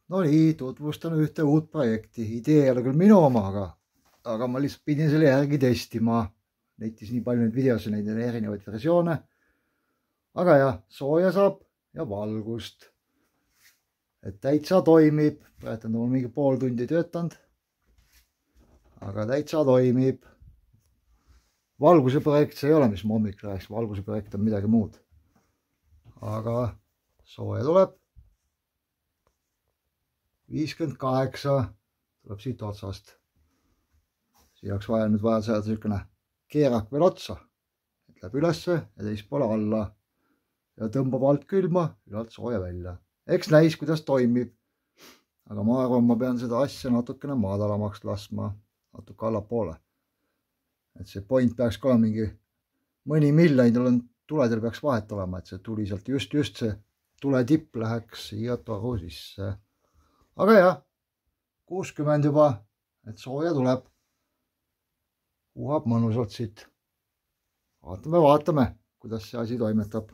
No nii, tutvustan ühte uut projekti. Idee ei ole küll minu oma, aga ma lihtsalt pidin selle järgi testima. Netis nii palju neid videosid, neid on erinevaid versioone. Aga jah, sooja saab ja valgust. Et täitsa toimib. Praegu on mingi pool tundi töötanud. Aga täitsa toimib. Valguse projekt see ei ole, mis ma hommik rääks. Valguse projekt on midagi muud. Aga sooja tuleb. 58 tuleb siit otsast. Siin oleks vaja nüüd saada selline keerak veel otsa. Et läheb ülesse ja teist poole alla. Ja tõmbab alt külma, ülalt sooja välja. Eks näis, kuidas toimib. Aga ma arvan, ma pean seda asja natukene madalamaks laskma. Natuke allapoole. Et see point peaks ka mingi mõni miljonil tuledel peaks vahet olema. Et see tuli sealt just see tule tipp läheks siia toru sisse. Aga jah, 60 juba, et sooja tuleb. Uhab mõnusalt siit. Vaatame, kuidas see asi toimetab.